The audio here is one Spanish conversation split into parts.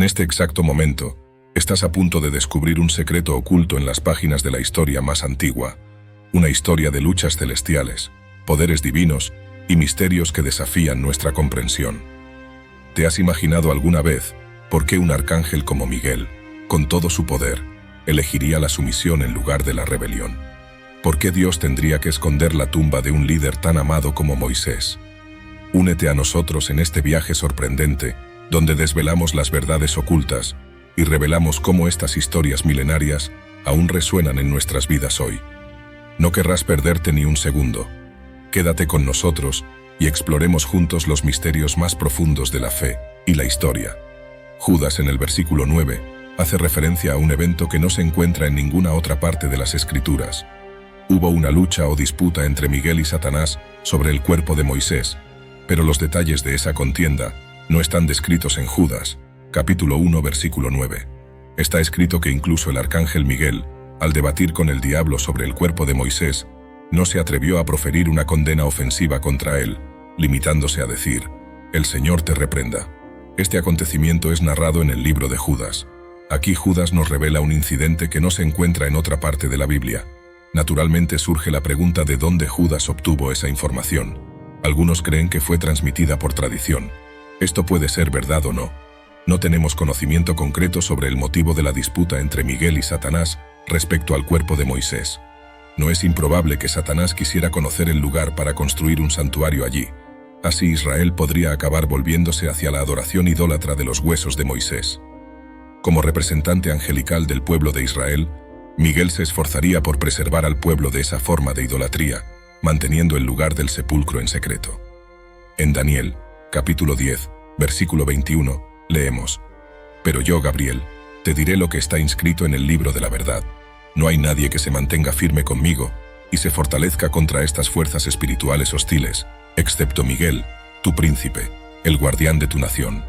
este exacto momento, estás a punto de descubrir un secreto oculto en las páginas de la historia más antigua, una historia de luchas celestiales, poderes divinos y misterios que desafían nuestra comprensión. ¿Te has imaginado alguna vez por qué un arcángel como Miguel, con todo su poder, elegiría la sumisión en lugar de la rebelión? ¿Por qué Dios tendría que esconder la tumba de un líder tan amado como Moisés? Únete a nosotros en este viaje sorprendente, donde desvelamos las verdades ocultas y revelamos cómo estas historias milenarias aún resuenan en nuestras vidas hoy. No querrás perderte ni un segundo. Quédate con nosotros y exploremos juntos los misterios más profundos de la fe y la historia. Judas, en el versículo 9, hace referencia a un evento que no se encuentra en ninguna otra parte de las Escrituras. Hubo una lucha o disputa entre Miguel y Satanás sobre el cuerpo de Moisés, pero los detalles de esa contienda no están descritos en Judas, capítulo 1, versículo 9. Está escrito que incluso el arcángel Miguel, al debatir con el diablo sobre el cuerpo de Moisés, no se atrevió a proferir una condena ofensiva contra él, limitándose a decir: «El Señor te reprenda». Este acontecimiento es narrado en el libro de Judas. Aquí Judas nos revela un incidente que no se encuentra en otra parte de la Biblia. Naturalmente surge la pregunta de dónde Judas obtuvo esa información. Algunos creen que fue transmitida por tradición. Esto puede ser verdad o no. No tenemos conocimiento concreto sobre el motivo de la disputa entre Miguel y Satanás respecto al cuerpo de Moisés. No es improbable que Satanás quisiera conocer el lugar para construir un santuario allí. Así Israel podría acabar volviéndose hacia la adoración idólatra de los huesos de Moisés. Como representante angelical del pueblo de Israel, Miguel se esforzaría por preservar al pueblo de esa forma de idolatría, manteniendo el lugar del sepulcro en secreto. En Daniel, capítulo 10, versículo 21, leemos: «Pero yo, Gabriel, te diré lo que está inscrito en el libro de la verdad. No hay nadie que se mantenga firme conmigo y se fortalezca contra estas fuerzas espirituales hostiles, excepto Miguel, tu príncipe, el guardián de tu nación».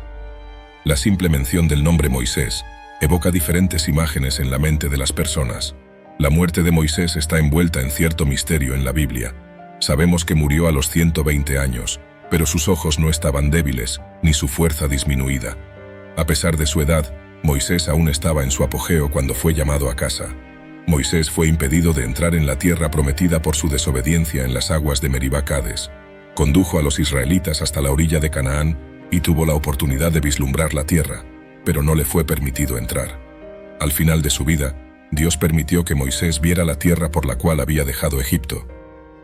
La simple mención del nombre Moisés evoca diferentes imágenes en la mente de las personas. La muerte de Moisés está envuelta en cierto misterio en la Biblia. Sabemos que murió a los 120 años, pero sus ojos no estaban débiles, ni su fuerza disminuida. A pesar de su edad, Moisés aún estaba en su apogeo cuando fue llamado a casa. Moisés fue impedido de entrar en la tierra prometida por su desobediencia en las aguas de Meribá Cades. Condujo a los israelitas hasta la orilla de Canaán y tuvo la oportunidad de vislumbrar la tierra, pero no le fue permitido entrar. Al final de su vida, Dios permitió que Moisés viera la tierra por la cual había dejado Egipto.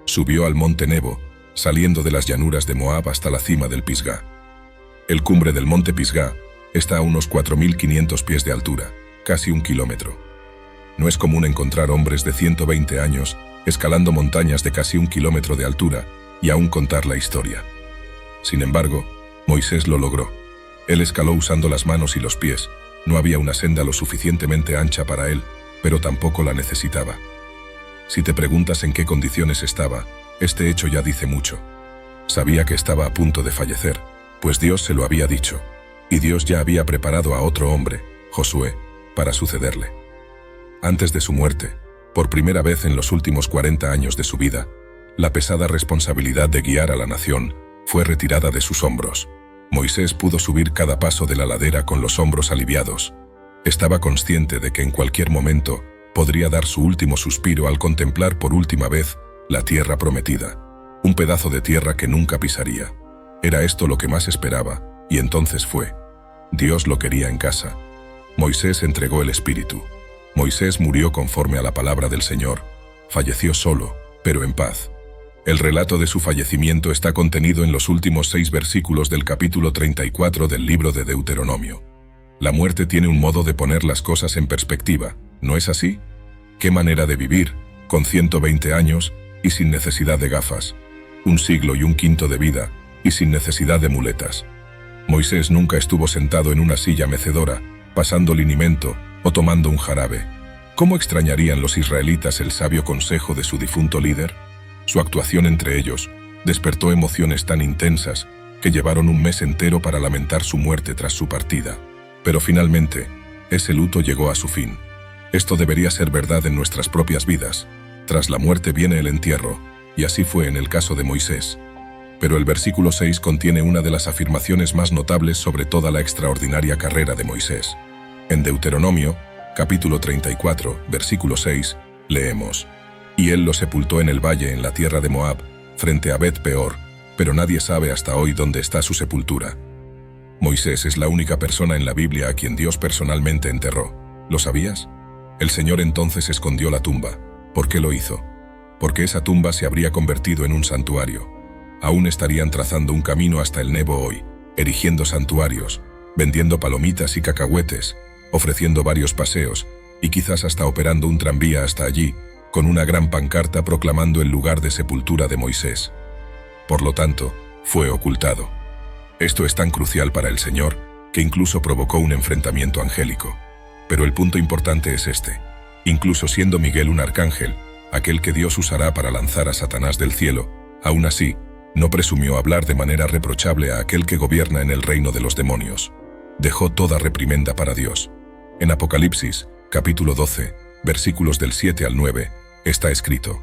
Subió al monte Nebo, saliendo de las llanuras de Moab hasta la cima del Pisgá. El cumbre del monte Pisgá está a unos 4.500 pies de altura, casi 1 kilómetro. No es común encontrar hombres de 120 años escalando montañas de casi 1 kilómetro de altura y aún contar la historia. Sin embargo, Moisés lo logró. Él escaló usando las manos y los pies. No había una senda lo suficientemente ancha para él, pero tampoco la necesitaba. Si te preguntas en qué condiciones estaba, este hecho ya dice mucho. Sabía que estaba a punto de fallecer, pues Dios se lo había dicho, y Dios ya había preparado a otro hombre, Josué, para sucederle. Antes de su muerte, por primera vez en los últimos 40 años de su vida, la pesada responsabilidad de guiar a la nación fue retirada de sus hombros. Moisés pudo subir cada paso de la ladera con los hombros aliviados. Estaba consciente de que en cualquier momento podría dar su último suspiro al contemplar por última vez la tierra prometida, un pedazo de tierra que nunca pisaría. Era esto lo que más esperaba, y entonces fue. Dios lo quería en casa. Moisés entregó el Espíritu. Moisés murió conforme a la palabra del Señor. Falleció solo, pero en paz. El relato de su fallecimiento está contenido en los últimos 6 versículos del capítulo 34 del libro de Deuteronomio. La muerte tiene un modo de poner las cosas en perspectiva, ¿no es así? ¿Qué manera de vivir, con 120 años y sin necesidad de gafas? 1 siglo y 1/5 de vida, y sin necesidad de muletas. Moisés nunca estuvo sentado en una silla mecedora, pasando linimento o tomando un jarabe. ¿Cómo extrañarían los israelitas el sabio consejo de su difunto líder? Su actuación entre ellos despertó emociones tan intensas que llevaron un mes entero para lamentar su muerte tras su partida. Pero finalmente, ese luto llegó a su fin. Esto debería ser verdad en nuestras propias vidas. Tras la muerte viene el entierro, y así fue en el caso de Moisés. Pero el versículo 6 contiene una de las afirmaciones más notables sobre toda la extraordinaria carrera de Moisés. En Deuteronomio, capítulo 34, versículo 6, leemos: «Y él lo sepultó en el valle en la tierra de Moab, frente a Bet-peor, pero nadie sabe hasta hoy dónde está su sepultura». Moisés es la única persona en la Biblia a quien Dios personalmente enterró. ¿Lo sabías? El Señor entonces escondió la tumba. ¿Por qué lo hizo? Porque esa tumba se habría convertido en un santuario. Aún estarían trazando un camino hasta el Nebo hoy, erigiendo santuarios, vendiendo palomitas y cacahuetes, ofreciendo varios paseos, y quizás hasta operando un tranvía hasta allí, con una gran pancarta proclamando el lugar de sepultura de Moisés. Por lo tanto, fue ocultado. Esto es tan crucial para el Señor, que incluso provocó un enfrentamiento angélico. Pero el punto importante es este: incluso siendo Miguel un arcángel, aquel que Dios usará para lanzar a Satanás del cielo, aún así, no presumió hablar de manera reprochable a aquel que gobierna en el reino de los demonios. Dejó toda reprimenda para Dios. En Apocalipsis, capítulo 12, versículos del 7 al 9, está escrito: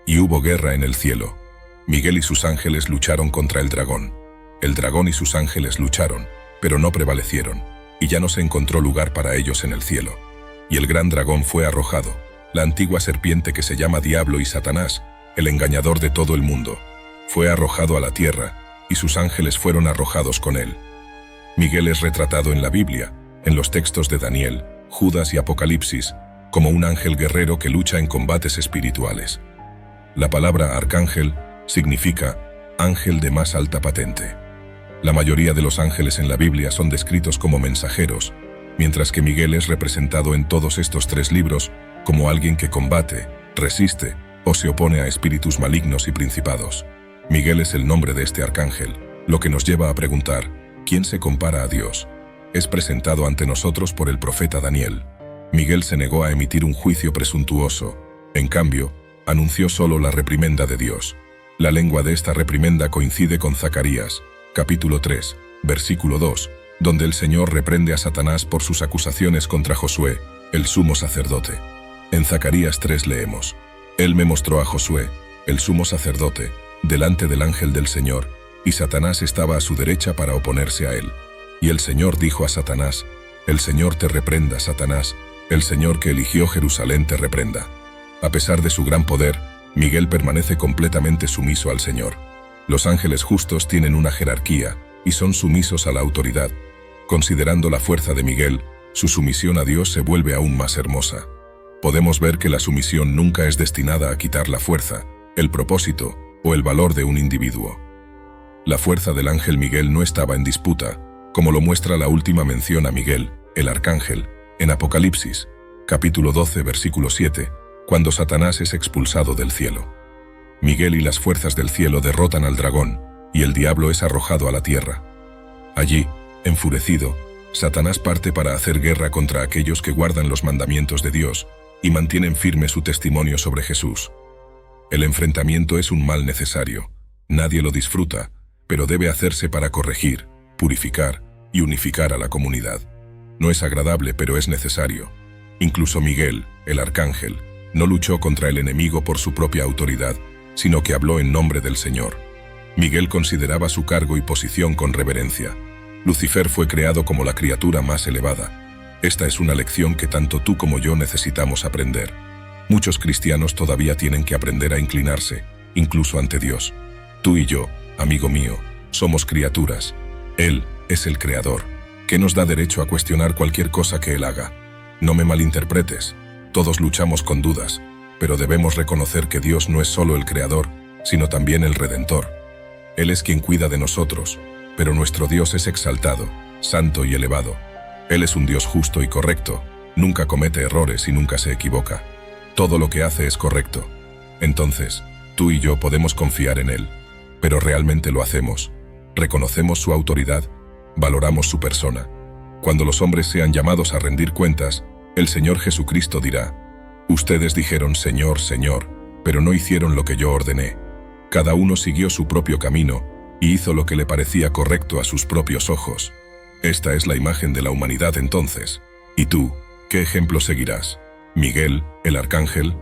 «Y hubo guerra en el cielo. Miguel y sus ángeles lucharon contra el dragón. El dragón y sus ángeles lucharon, pero no prevalecieron, y ya no se encontró lugar para ellos en el cielo. Y el gran dragón fue arrojado, la antigua serpiente que se llama Diablo y Satanás, el engañador de todo el mundo. Fue arrojado a la tierra, y sus ángeles fueron arrojados con él». Miguel es retratado en la Biblia, en los textos de Daniel, Judas y Apocalipsis, como un ángel guerrero que lucha en combates espirituales. La palabra arcángel significa ángel de más alta patente. La mayoría de los ángeles en la Biblia son descritos como mensajeros, mientras que Miguel es representado en todos estos tres libros como alguien que combate, resiste o se opone a espíritus malignos y principados. Miguel es el nombre de este arcángel, lo que nos lleva a preguntar: ¿quién se compara a Dios? Es presentado ante nosotros por el profeta Daniel. Miguel se negó a emitir un juicio presuntuoso. En cambio, anunció solo la reprimenda de Dios. La lengua de esta reprimenda coincide con Zacarías, capítulo 3, versículo 2, donde el Señor reprende a Satanás por sus acusaciones contra Josué, el sumo sacerdote. En Zacarías 3 leemos: «Él me mostró a Josué, el sumo sacerdote, delante del ángel del Señor, y Satanás estaba a su derecha para oponerse a él. Y el Señor dijo a Satanás: El Señor te reprenda, Satanás, el Señor que eligió Jerusalén te reprenda». A pesar de su gran poder, Miguel permanece completamente sumiso al Señor. Los ángeles justos tienen una jerarquía y son sumisos a la autoridad. Considerando la fuerza de Miguel, su sumisión a Dios se vuelve aún más hermosa. Podemos ver que la sumisión nunca es destinada a quitar la fuerza, el propósito o el valor de un individuo. La fuerza del ángel Miguel no estaba en disputa, como lo muestra la última mención a Miguel, el arcángel, en Apocalipsis, capítulo 12, versículo 7, cuando Satanás es expulsado del cielo. Miguel y las fuerzas del cielo derrotan al dragón, y el diablo es arrojado a la tierra. Allí, enfurecido, Satanás parte para hacer guerra contra aquellos que guardan los mandamientos de Dios y mantienen firme su testimonio sobre Jesús. El enfrentamiento es un mal necesario. Nadie lo disfruta, pero debe hacerse para corregir, purificar y unificar a la comunidad. No es agradable, pero es necesario. Incluso Miguel, el arcángel, no luchó contra el enemigo por su propia autoridad, sino que habló en nombre del Señor. Miguel consideraba su cargo y posición con reverencia. Lucifer fue creado como la criatura más elevada. Esta es una lección que tanto tú como yo necesitamos aprender. Muchos cristianos todavía tienen que aprender a inclinarse, incluso ante Dios. Tú y yo, amigo mío, somos criaturas. Él es el Creador, que nos da derecho a cuestionar cualquier cosa que Él haga. No me malinterpretes, todos luchamos con dudas, pero debemos reconocer que Dios no es solo el Creador, sino también el Redentor. Él es quien cuida de nosotros, pero nuestro Dios es exaltado, santo y elevado. Él es un Dios justo y correcto, nunca comete errores y nunca se equivoca. Todo lo que hace es correcto. Entonces, tú y yo podemos confiar en Él. Pero ¿realmente lo hacemos? ¿Reconocemos su autoridad? ¿Valoramos su persona? Cuando los hombres sean llamados a rendir cuentas, el Señor Jesucristo dirá: «Ustedes dijeron Señor, Señor, pero no hicieron lo que yo ordené». Cada uno siguió su propio camino y hizo lo que le parecía correcto a sus propios ojos. Esta es la imagen de la humanidad entonces. ¿Y tú, qué ejemplo seguirás? ¿Miguel, el arcángel?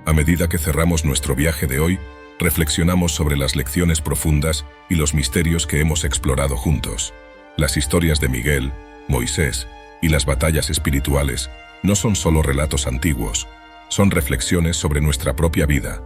A medida que cerramos nuestro viaje de hoy, reflexionamos sobre las lecciones profundas y los misterios que hemos explorado juntos. Las historias de Miguel, Moisés y las batallas espirituales no son solo relatos antiguos, son reflexiones sobre nuestra propia vida,